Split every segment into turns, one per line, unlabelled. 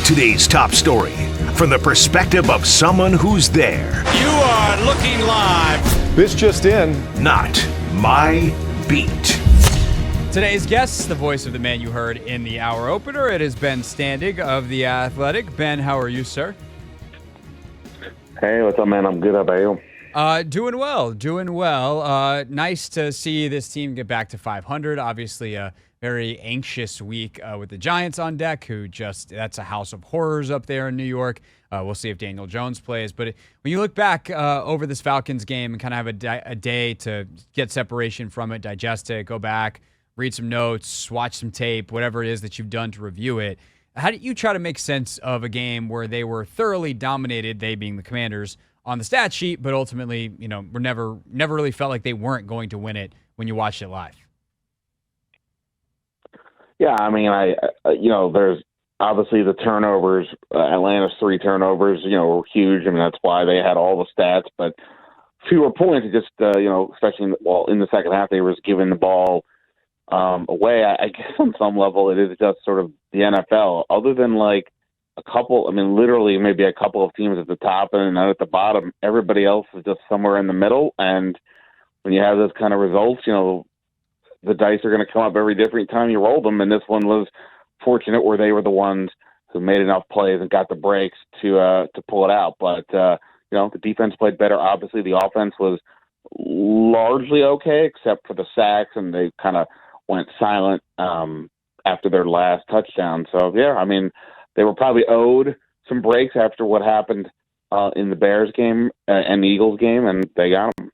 Today's top story from the perspective of someone who's there.
You are looking live.
This just in.
Not my beat.
Today's guest, the voice of the man you heard in the hour opener, it is Ben Standig of The Athletic. Ben, how are you, sir?
Hey, what's up, man? I'm good. How about you?
Doing well. Nice to see this team get back to 500. Obviously, a very anxious week with the Giants on deck, that's a house of horrors up there in New York. We'll see if Daniel Jones plays. But when you look back over this Falcons game and kind of have a day to get separation from it, digest it, go back, read some notes, watch some tape, whatever it is that you've done to review it, how did you try to make sense of a game where they were thoroughly dominated, they being the Commanders, on the stat sheet, but ultimately, were never really felt like they weren't going to win it when you watched it live?
Yeah, I mean, there's obviously the turnovers. Atlanta's 3 turnovers, were huge. I mean, that's why they had all the stats, but fewer points. Just, especially in the second half, they were giving the ball away. I guess on some level, it is just sort of the NFL. Other than like a couple, literally maybe a couple of teams at the top and at the bottom, everybody else is just somewhere in the middle. And when you have those kind of results, the dice are going to come up every different time you roll them. And this one was fortunate where they were the ones who made enough plays and got the breaks to pull it out. But, the defense played better. Obviously, the offense was largely okay, except for the sacks, and they kind of went silent after their last touchdown. So, yeah, they were probably owed some breaks after what happened in the Bears game and the Eagles game, and they got them.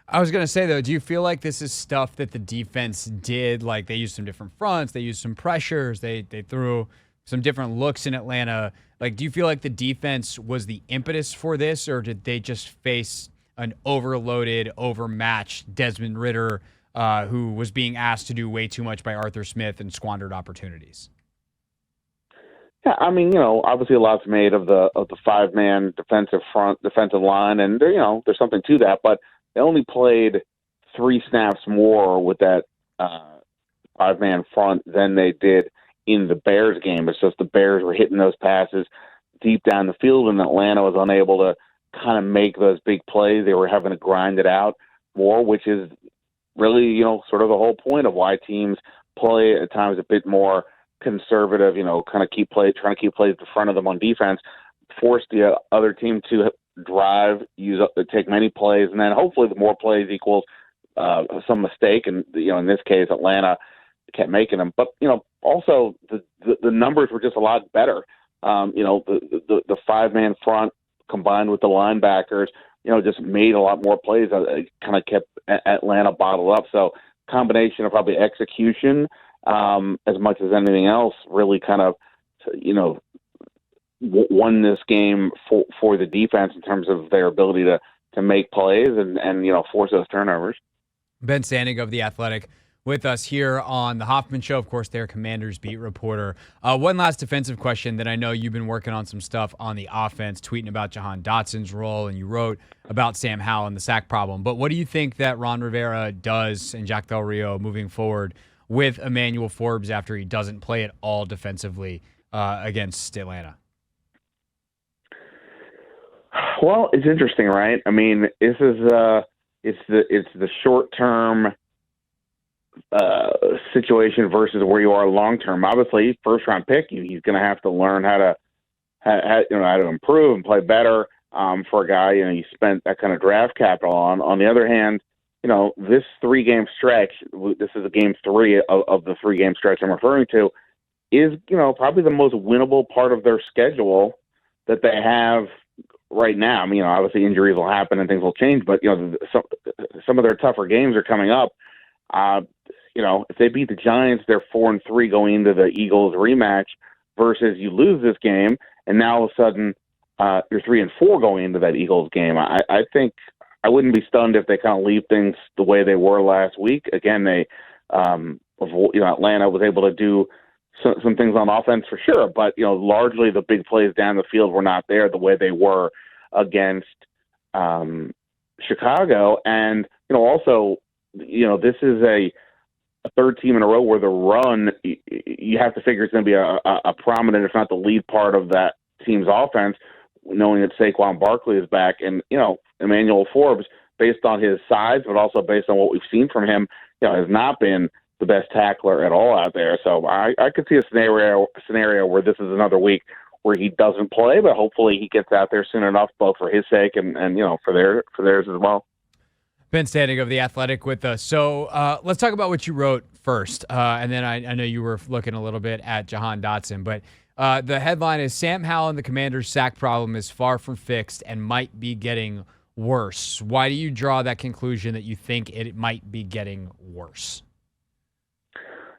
I was going to say, though, do you feel like this is stuff that the defense did? Like they used some different fronts, they used some pressures, they threw some different looks in Atlanta. Like, do you feel like the defense was the impetus for this, or did they just face an overloaded, overmatched Desmond Ridder who was being asked to do way too much by Arthur Smith and squandered opportunities?
Yeah, obviously a lot's made of the 5-man defensive line, and there's something to that, but they only played 3 snaps more with that 5-man front than they did in the Bears game. It's just the Bears were hitting those passes deep down the field, and Atlanta was unable to kind of make those big plays. They were having to grind it out more, which is really, sort of the whole point of why teams play at times a bit more conservative, trying to keep plays at the front of them on defense, force the other team to drive, take many plays, and then hopefully the more plays equals some mistake. And in this case, Atlanta kept making them. But also the numbers were just a lot better. The 5-man front combined with the linebackers, just made a lot more plays. It kind of kept Atlanta bottled up. So combination of probably execution as much as anything else really kind of won this game for the defense in terms of their ability to make plays and force those turnovers.
Ben Standig of The Athletic with us here on the Hoffman Show, of course, their Commanders beat reporter. One last defensive question that I know you've been working on some stuff on the offense, tweeting about Jahan Dotson's role, and you wrote about Sam Howell and the sack problem. But what do you think that Ron Rivera does and Jack Del Rio moving forward with Emmanuel Forbes after he doesn't play at all defensively against Atlanta?
Well, it's interesting, right? This is it's the short-term situation versus where you are long-term. Obviously, first-round pick, he's going to have to learn how to improve and play better for a guy you spent that kind of draft capital on. On the other hand, this 3-game stretch, this is game 3 of the 3-game stretch I'm referring to, is, probably the most winnable part of their schedule that they have right now. Obviously injuries will happen and things will change, but, some of their tougher games are coming up. If they beat the Giants, they're 4-3 going into the Eagles rematch versus you lose this game and now all of a sudden you're 3-4 going into that Eagles game. I think I wouldn't be stunned if they kind of leave things the way they were last week. Again, they, Atlanta was able to do some things on offense for sure, but largely the big plays down the field were not there the way they were against Chicago. And also, this is a a third team in a row where the run, you have to figure it's going to be a prominent, if not the lead part of that team's offense, knowing that Saquon Barkley is back. And, Emmanuel Forbes, based on his size, but also based on what we've seen from him, has not been the best tackler at all out there. So I could see a scenario where this is another week where he doesn't play, but hopefully he gets out there soon enough, both for his sake and for theirs as well.
Ben Standig of The Athletic with us. So let's talk about what you wrote first. And then I know you were looking a little bit at Jahan Dotson, but the headline is Sam Howell and the Commanders' sack problem is far from fixed and might be getting worse. Why do you draw that conclusion that you think it might be getting worse?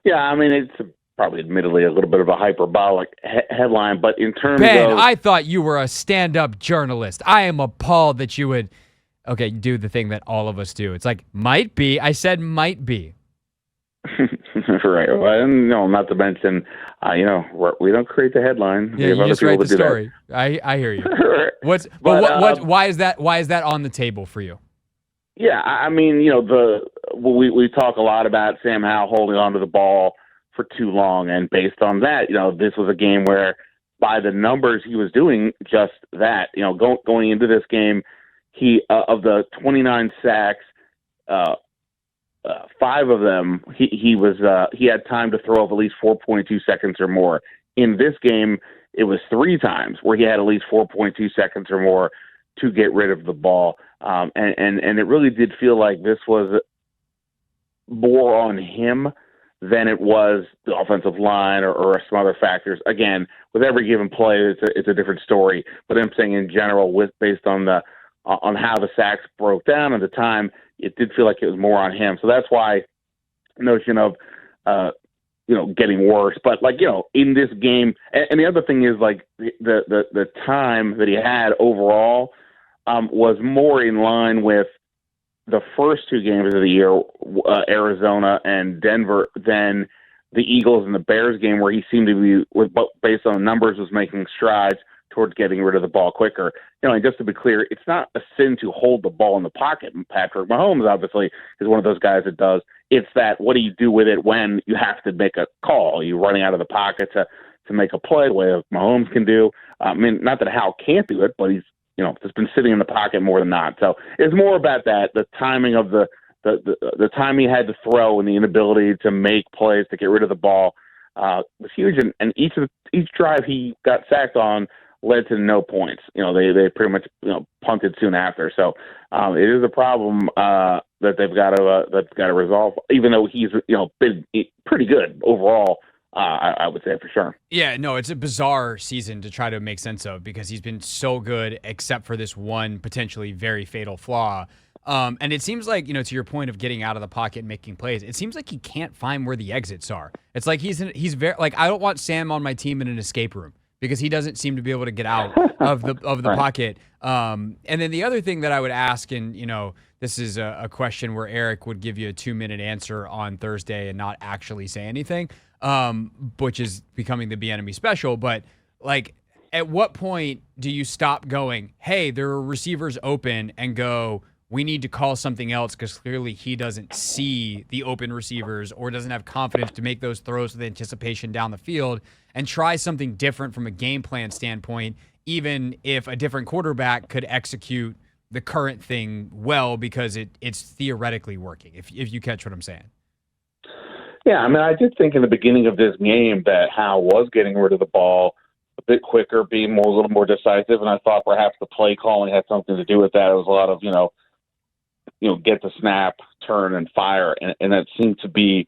Yeah, I mean, it's probably admittedly a little bit of a hyperbolic headline, but in terms
Ben,
of...
I thought you were a stand-up journalist. I am appalled that you would, do the thing that all of us do. It's like, might be. I said might be.
Right. Well, no, not to mention, we don't create the headline.
Yeah, you just write the story. I hear you. Why is that on the table for you?
Yeah, I mean, we talk a lot about Sam Howell holding onto the ball for too long, and based on that, this was a game where, by the numbers, he was doing just that. Going into this game, he of the 29 sacks, 5 of them he had time to throw of at least 4.2 seconds or more. In this game, it was 3 times where he had at least 4.2 seconds or more to get rid of the ball. And it really did feel like this was more on him than it was the offensive line or some other factors. Again, with every given play, it's a different story. But I'm saying in general, based on on how the sacks broke down at the time, it did feel like it was more on him. So that's why the notion of getting worse. But in this game, and the other thing is the time that he had overall was more in line with the first 2 games of the year, Arizona and Denver, than the Eagles and the Bears game, where he seemed to be, based on the numbers, was making strides towards getting rid of the ball quicker. And just to be clear, it's not a sin to hold the ball in the pocket. Patrick Mahomes obviously is one of those guys that does. It's that, what do you do with it when you have to make a call? Are you running out of the pocket to make a play the way Mahomes can do? I mean, not that Howell can't do it, but he's just been sitting in the pocket more than not. So it's more about that, the timing of the time he had to throw and the inability to make plays to get rid of the ball was huge. And each drive he got sacked on led to no points. They pretty much punted soon after. So it is a problem that they've got to resolve. Even though he's been pretty good overall, I would say for sure.
Yeah, no, it's a bizarre season to try to make sense of because he's been so good except for this one potentially very fatal flaw. And it seems like, to your point of getting out of the pocket and making plays, it seems like he can't find where the exits are. It's like he's very I don't want Sam on my team in an escape room because he doesn't seem to be able to get out of the
Right.
pocket. And then the other thing that I would ask, and this is a question where Eric would give you a 2-minute answer on Thursday and not actually say anything, which is becoming the Bieniemy special. But at what point do you stop going, hey, there are receivers open, and go, we need to call something else because clearly he doesn't see the open receivers or doesn't have confidence to make those throws with anticipation down the field, and try something different from a game plan standpoint, even if a different quarterback could execute the current thing well because it's theoretically working, if you catch what I'm saying.
Yeah, I mean, I did think in the beginning of this game that Howe was getting rid of the ball a bit quicker, being a little more decisive, and I thought perhaps the play calling had something to do with that. It was a lot of, get the snap, turn, and fire, and that seemed to be,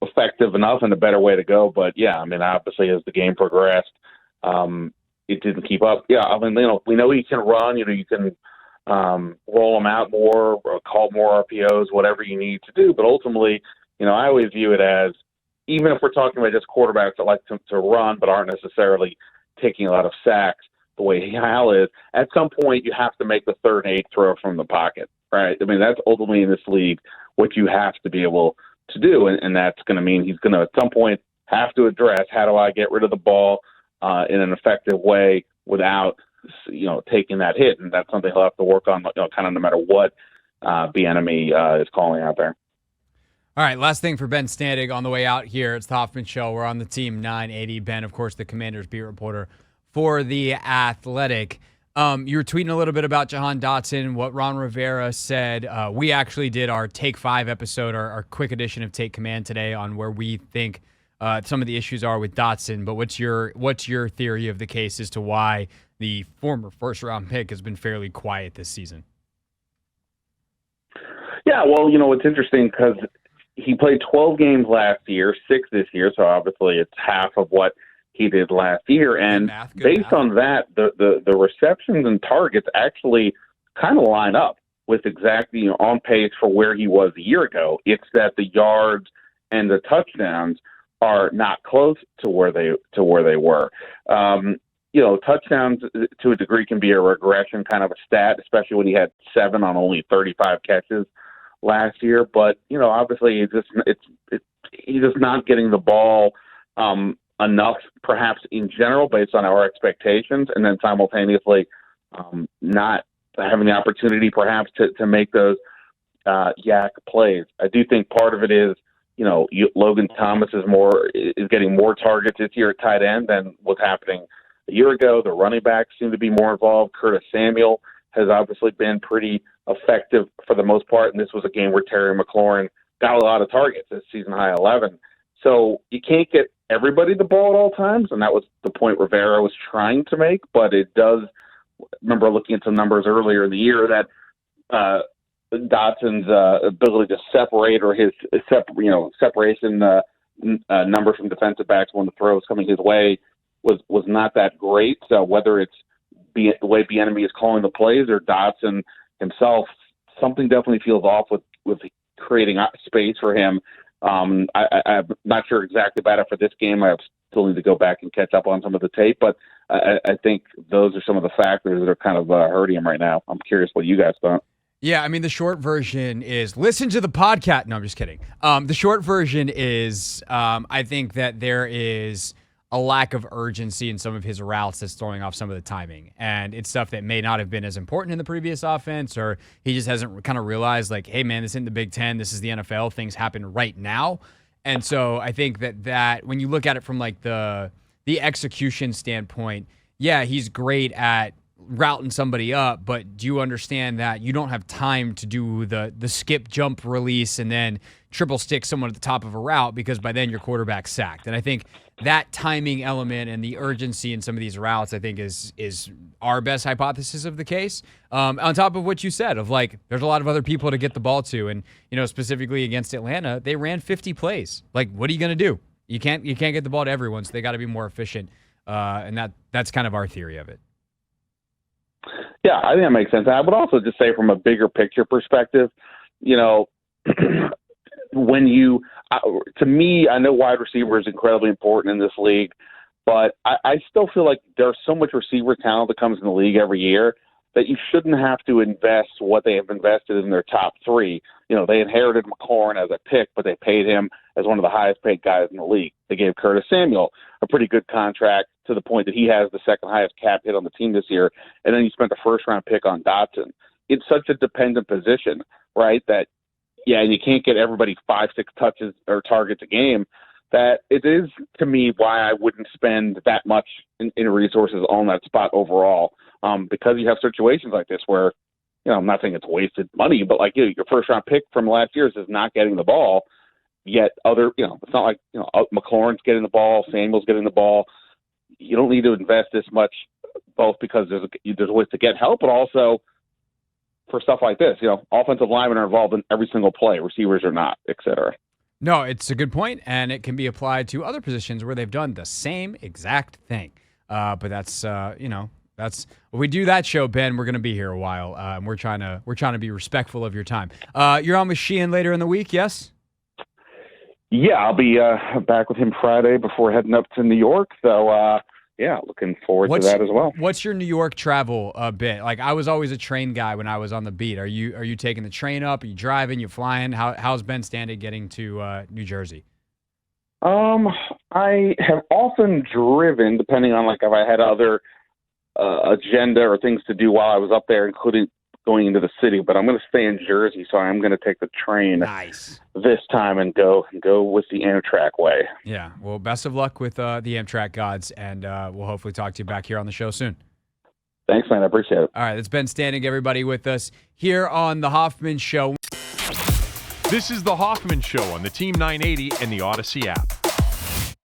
effective enough and a better way to go. But, yeah, I mean, obviously as the game progressed, it didn't keep up. Yeah, I mean, we know he can run. You can roll him out more or call more RPOs, whatever you need to do. But ultimately, I always view it as, even if we're talking about just quarterbacks that like to run but aren't necessarily taking a lot of sacks the way Howell is, at some point you have to make the 3rd and 8 throw from the pocket, right? I mean, that's ultimately in this league what you have to be able to do, and that's going to mean he's going to at some point have to address, how do I get rid of the ball in an effective way without taking that hit, and that's something he'll have to work on, kind of no matter what Bieniemy is calling out there.
All right, last thing for Ben Standig on the way out here. It's the Hoffman Show. We're on the Team 980. Ben, of course, the Commanders beat reporter for The Athletic. You were tweeting a little bit about Jahan Dotson, what Ron Rivera said. We actually did our Take 5 episode, our quick edition of Take Command today on where we think some of the issues are with Dotson. But what's your theory of the case as to why the former first-round pick has been fairly quiet this season?
Yeah, well, it's interesting because he played 12 games last year, 6 this year, so obviously it's half of what he did last year. And based on that, the receptions and targets actually kind of line up with exactly on pace for where he was a year ago. It's that the yards and the touchdowns are not close to where they were. Touchdowns to a degree can be a regression kind of a stat, especially when he had 7 on only 35 catches last year. But obviously he's just not getting the ball enough, perhaps in general, based on our expectations, and then simultaneously not having the opportunity, perhaps, to make those yak plays. I do think part of it is, Logan Thomas is getting more targets this year at tight end than was happening a year ago. The running backs seem to be more involved. Curtis Samuel has obviously been pretty effective for the most part, and this was a game where Terry McLaurin got a lot of targets, at season high 11. So you can't get everybody the ball at all times, and that was the point Rivera was trying to make. But it does. Remember looking at some numbers earlier in the year that Dotson's ability to separate, or his separation number from defensive backs when the throw was coming his way was not that great. So whether it's the way Bieniemy is calling the plays or Dotson himself, something definitely feels off with creating space for him. I'm not sure exactly about it for this game. I still need to go back and catch up on some of the tape, but I think those are some of the factors that are kind of hurting him right now. I'm curious what you guys thought.
Yeah, I mean, the short version is listen to the podcast. No, I'm just kidding. The short version is I think that there is a lack of urgency in some of his routes that's throwing off some of the timing. And it's stuff that may not have been as important in the previous offense, or he just hasn't kind of realized, like, hey, man, this isn't the Big Ten. This is the NFL. Things happen right now. And so I think that when you look at it from, like, the execution standpoint, yeah, he's great at routing somebody up, but do you understand that you don't have time to do the skip, jump, release, and then triple stick someone at the top of a route, because by then your quarterback's sacked. And I think that timing element and the urgency in some of these routes, I think, is our best hypothesis of the case. On top of what you said of, like, there's a lot of other people to get the ball to, and specifically against Atlanta, they ran 50 plays. Like, what are you going to do? You can't get the ball to everyone, so they got to be more efficient. And that's kind of our theory of it.
Yeah, I think that makes sense. I would also just say, from a bigger picture perspective, when to me, I know wide receiver is incredibly important in this league, but I still feel like there's so much receiver talent that comes in the league every year that you shouldn't have to invest what they have invested in their top 3. They inherited McLaurin as a pick, but they paid him as one of the highest paid guys in the league. They gave Curtis Samuel a pretty good contract to the point that he has the second highest cap hit on the team this year. And then you spent a first-round pick on Dotson. It's such a dependent position, right, that, yeah, you can't get everybody 5-6 touches or targets a game, that it is, to me, why I wouldn't spend that much in resources on that spot overall, because you have situations like this where, I'm not saying it's wasted money, but like your first-round pick from last year is not getting the ball, yet it's not like, McLaurin's getting the ball, Samuel's getting the ball. You don't need to invest this much, both because there's ways to get help, but also for stuff like this. Offensive linemen are involved in every single play, receivers are not, et cetera.
No, it's a good point, and it can be applied to other positions where they've done the same exact thing. But that's that's when we do that show, Ben. We're going to be here a while. And we're trying to be respectful of your time. You're on with Sheehan later in the week, yes?
Yeah, I'll be back with him Friday before heading up to New York. So, looking forward to that as well.
What's your New York travel bit? Like, I was always a train guy when I was on the beat. Are you taking the train up? Are you driving? You flying? How's Ben Standig getting to New Jersey?
I have often driven, depending on, like, if I had other agenda or things to do while I was up there, including going into the city, but I'm going to stay in Jersey, so I'm going to take the train
Nice.
this time and go with the Amtrak way.
Yeah. Well, best of luck with the Amtrak gods, and we'll hopefully talk to you back here on the show soon.
Thanks, man. I appreciate it.
All right. That's Ben Standig, everybody, with us here on The Hoffman Show.
This is The Hoffman Show on the Team 980 and the Odyssey app.